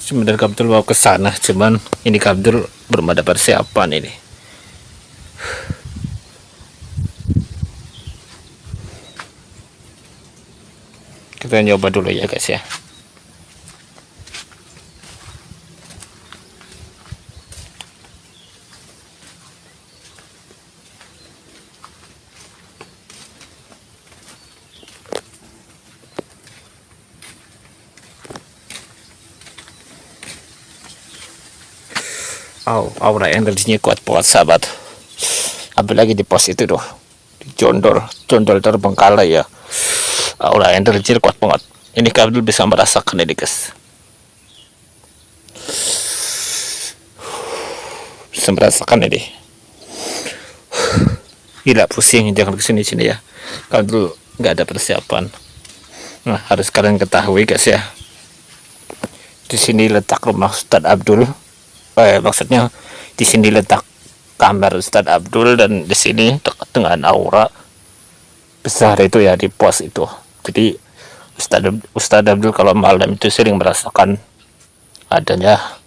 Sebenarnya Kabdul mau ke sana, cuman ini Kabdul belum ada persiapan ini. Kita nyoba dulu ya guys ya. Aura energinya kuat banget sahabat. Apalagi di pos itu tuh, di jondol terbengkalai ya. Aura energi kuat banget. Ini Kabdul bisa merasakan ini guys. Bisa merasakan ini. Gila pusing, jangan kesini-sini ya. Kabdul nggak ada persiapan. Nah, harus kalian ketahui guys ya. Di sini letak rumah Ustadz Abdul. Maksudnya di sini letak kamar Ustadz Abdul, dan di sini dekat dengan aura besar itu ya, di pos itu. Jadi Ustadz Abdul kalau malam itu sering merasakan adanya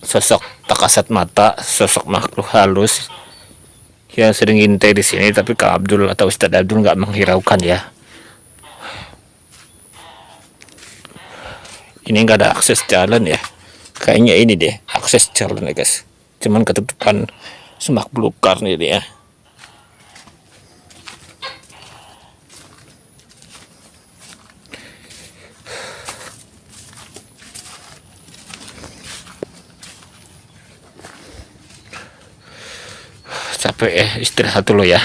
sosok tak kasat mata, sosok makhluk halus yang sering ngintai di sini. Tapi Kak Abdul atau Ustadz Abdul nggak menghiraukan ya. Ini nggak ada akses jalan ya. Kayaknya ini deh akses jalan ya guys, cuman ketutupan semak belukar nih dia. Capek ya, istirahat dulu ya.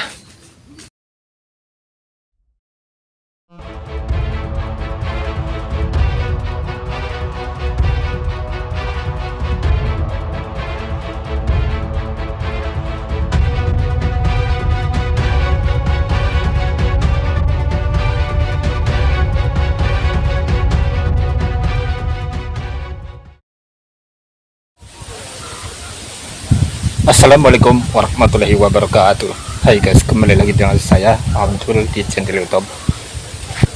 Assalamualaikum warahmatullahi wabarakatuh. Hai guys, kembali lagi dengan saya Abdul di channel YouTube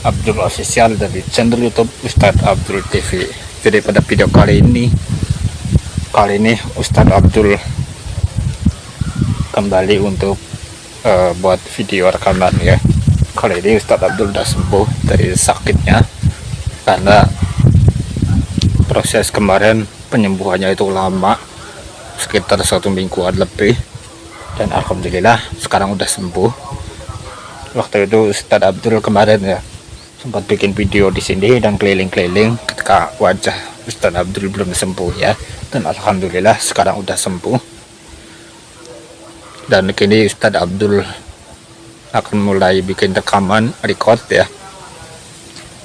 Abdul Official dan di channel YouTube Ustadz Abdul TV. Jadi pada video kali ini Ustadz Abdul kembali untuk buat video rekaman ya. Kali ini Ustadz Abdul udah sembuh dari sakitnya, karena proses kemarin penyembuhannya itu lama, sekitar 1 mingguan lebih, dan alhamdulillah sekarang udah sembuh. Waktu itu Ustadz Abdul kemarin ya sempat bikin video di sini dan keliling-keliling ketika wajah Ustadz Abdul belum sembuh ya, dan alhamdulillah sekarang udah sembuh. Dan kini Ustadz Abdul akan mulai bikin rekaman record ya.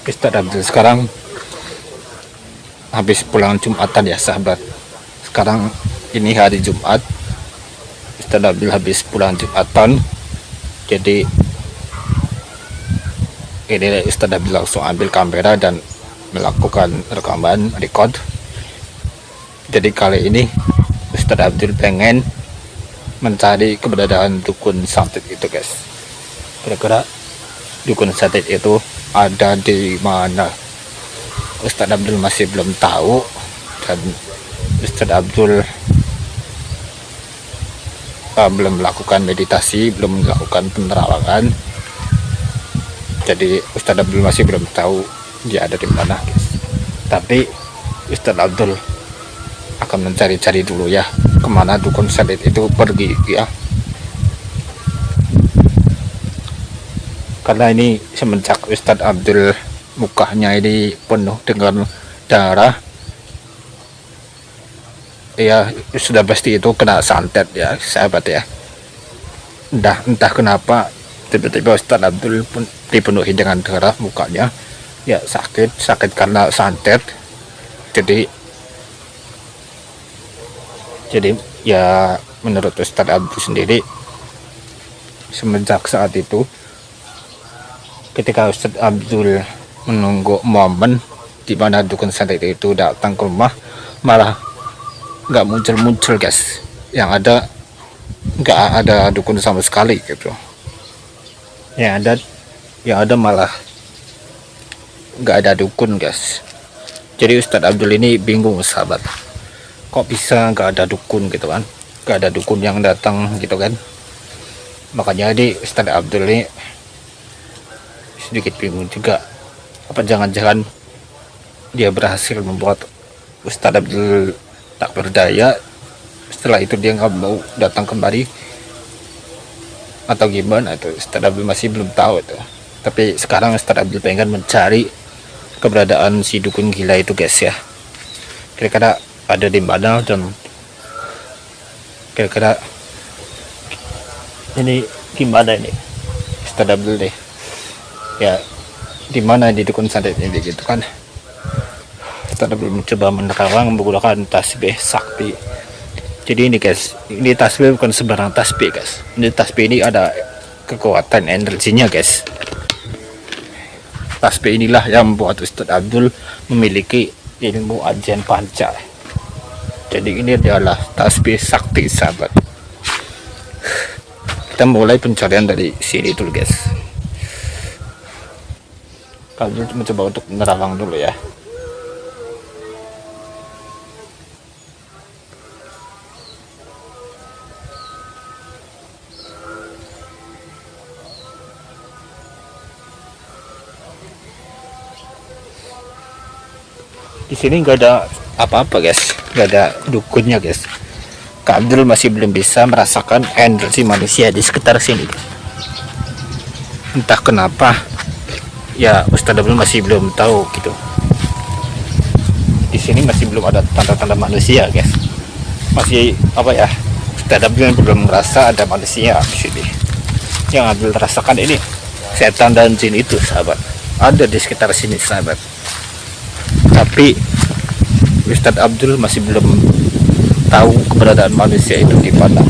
Ustadz Abdul sekarang habis pulang Jumatan ya sahabat. Sekarang ini hari Jumat, Ustadz Abdul habis pulang Jumatan. Jadi ini Ustadz Abdul langsung ambil kamera dan melakukan rekaman record. Jadi kali ini Ustadz Abdul pengen mencari keberadaan dukun santet itu guys. Kira-kira dukun santet itu ada di mana? Ustadz Abdul masih belum tahu, dan Ustadz Abdul belum melakukan meditasi, belum melakukan penerawangan. Jadi Ustadz Abdul masih belum tahu dia ada di mana guys. Tapi Ustadz Abdul akan mencari-cari dulu ya, kemana dukun santet itu pergi ya. Karena ini semenjak Ustadz Abdul mukanya ini penuh dengan darah ya, sudah pasti itu kena santet ya sahabat ya. Entah kenapa tiba-tiba Ustadz Abdul pun dipenuhi dengan darah mukanya ya, sakit karena santet. Jadi ya menurut Ustadz Abdul sendiri, semenjak saat itu ketika Ustadz Abdul menunggu momen di mana dukun santet itu datang ke rumah, malah nggak muncul guys. Yang ada nggak ada dukun sama sekali gitu. Yang ada malah nggak ada dukun guys. Jadi Ustadz Abdul ini bingung sahabat, kok bisa nggak ada dukun gitu kan, nggak ada dukun yang datang gitu kan. Makanya di Ustadz Abdul ini sedikit bingung juga, apa jangan-jangan dia berhasil membuat Ustadz Abdul tak berdaya, setelah itu dia nggak mau datang kembali atau gimana. Itu Ustadz Abdul masih belum tahu itu. Tapi sekarang Ustadz Abdul pengen mencari keberadaan si dukun gila itu guys ya, kira-kira ada di mana dan kira-kira ini gimana ini Ustadz Abdul deh ya, di mana di dukun santet ini gitu kan. Ustadz Abdul mencoba menerawang menggunakan tasbih sakti. Jadi ini guys, ini tasbih bukan sembarang tasbih guys, ini tasbih ini ada kekuatan energinya guys. Tasbih inilah yang membuat Ustadz Abdul memiliki ilmu ajian panca. Jadi ini adalah tasbih sakti sahabat. Kita mulai pencarian dari sini dulu guys. Kami mencoba untuk menerawang dulu ya. Di sini nggak ada apa-apa guys, nggak ada dukunnya guys. Kak Abdul masih belum bisa merasakan energi manusia di sekitar sini. Entah kenapa ya, Ustadz Abdul masih belum tahu gitu. Di sini masih belum ada tanda-tanda manusia guys. Masih apa ya, Ustadz Abdul belum merasa ada manusia di sini. Yang Abdul rasakan ini setan dan jin itu sahabat, ada di sekitar sini sahabat. Tapi Ustadz Abdul masih belum tahu keberadaan manusia itu di mana.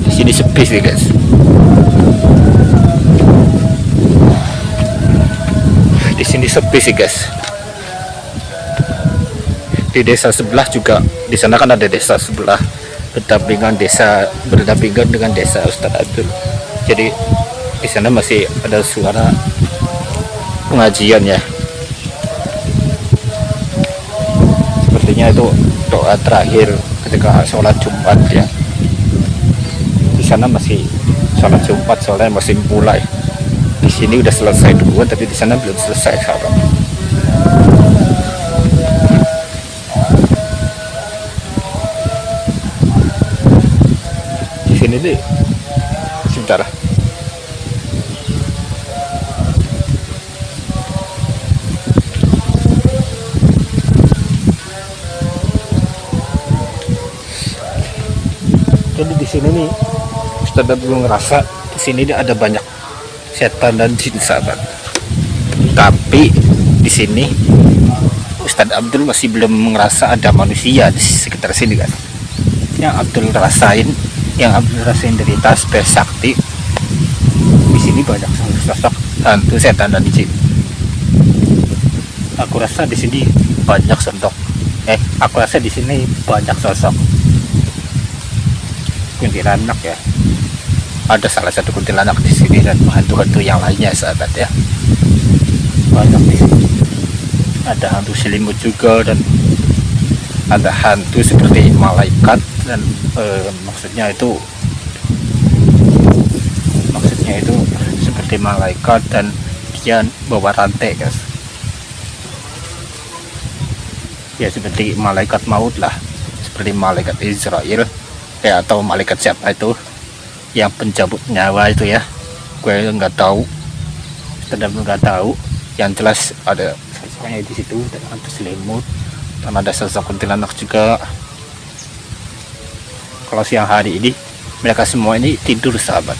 Di sini sepi sih guys. Di sini sepi sih guys. Di desa sebelah juga, di sana kan ada desa sebelah berdampingan dengan desa Ustadz Abdul. Jadi di sana masih ada suara pengajian ya, sepertinya itu doa terakhir ketika sholat Jumat ya. Di sana masih sholat Jumat soalnya masih mulai. Di sini udah selesai duluan, tapi di sana belum selesai sahabat. Di sini deh, sebentar. Jadi di sini nih Ustadz Abdul ngerasa di sini ada banyak setan dan jin sahabat. Tapi di sini Ustadz Abdul masih belum ngerasa ada manusia di sekitar sini kan. Yang Abdul rasain dari tasbih sakti, di sini banyak sosok hantu setan dan jin. Aku rasa di sini banyak sosok kuntilanak ya. Ada salah satu kuntilanak di sini dan hantu-hantu yang lainnya sahabat ya. Banyak di sini. Ada hantu selimut juga dan ada hantu seperti malaikat dan maksudnya itu seperti malaikat dan dia bawa rantai guys. Ya seperti malaikat maut lah, seperti malaikat Israel ya, atau malaikat siapa itu yang pencabut nyawa itu ya. Gue nggak tahu, sedang nggak tahu. Yang jelas ada sosoknya di situ dan hantu selimut dan ada sosok kuntilanak juga. Kalau siang hari ini mereka semua ini tidur sahabat.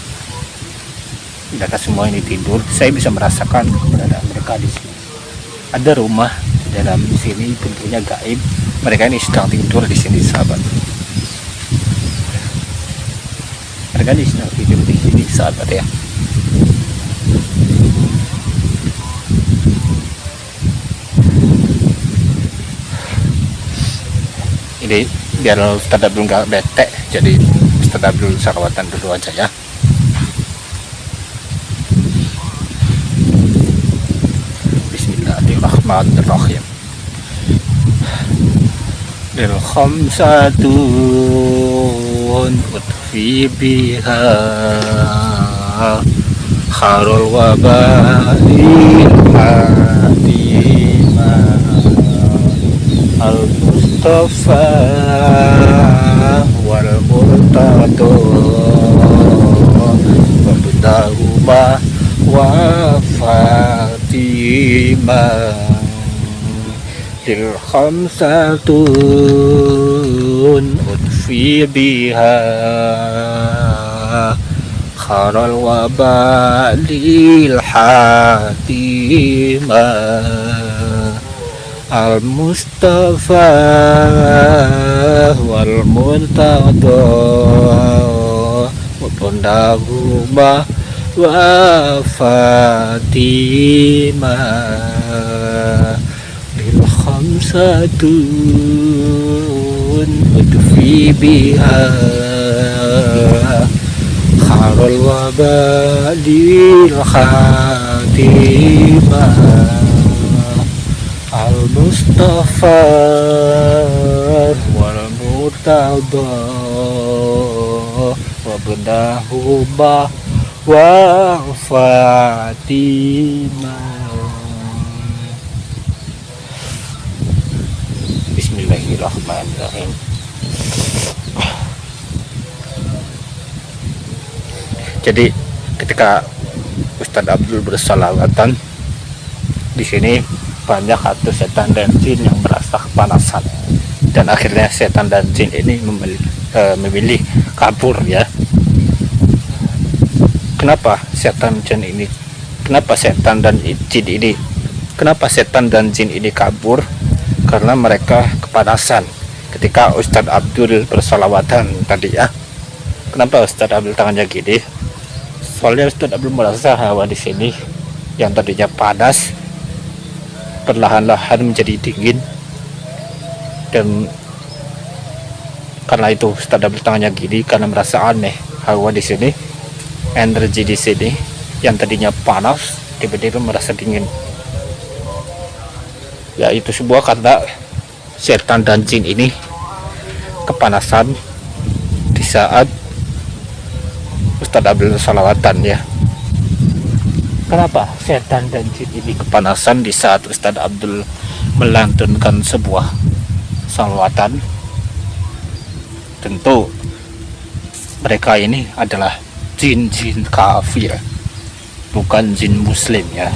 Mereka semua ini tidur. Saya bisa merasakan keberadaan mereka di sini. Ada rumah di dalam sini bentuknya gaib. Mereka ini sedang tidur di sini sahabat. Mereka ini sedang tidur di sini sahabat ya. Ini biar Ustadz Abdul nggak bete, jadi Ustadz Abdul sarawatan dulu aja ya. Bismillahirrahmanirrahim. Lil khamsatun utfi biha kharul wabail hatima al mustafa wal murtado wabdahuma wa fatima lil khamsatun utfi biha kharal wabalil hatima al mustafa wal murtada wa bundahuma wa fatima lil khamsatun udfi biha kharul wabalil khatima al mustafa wal murtada wa bundahuma wa fatima. Bismillahirrahmanirrahim. Jadi ketika Ustadz Abdul bersalawatan di sini, banyak hantu setan dan jin yang merasa kepanasan, dan akhirnya setan dan jin ini memilih kabur ya. Kenapa setan dan jin ini kabur? Karena mereka kepanasan ketika Ustadz Abdul bersalawatan tadi ya. Kenapa Ustadz Abdul tangannya gini? Soalnya Ustadz Abdul merasa hawa di sini yang tadinya panas perlahan-lahan menjadi dingin, dan karena itu Ustadz Abdul tangannya gini karena merasa aneh hawa di sini, energi di sini yang tadinya panas tiba-tiba merasa dingin. Ya itu sebuah karena setan dan jin ini kepanasan di saat Ustadz Abdul salawatan ya. Kenapa setan dan jin ini kepanasan di saat Ustadz Abdul melantunkan sebuah salawatan? Tentu mereka ini adalah jin-jin kafir, bukan jin muslim ya.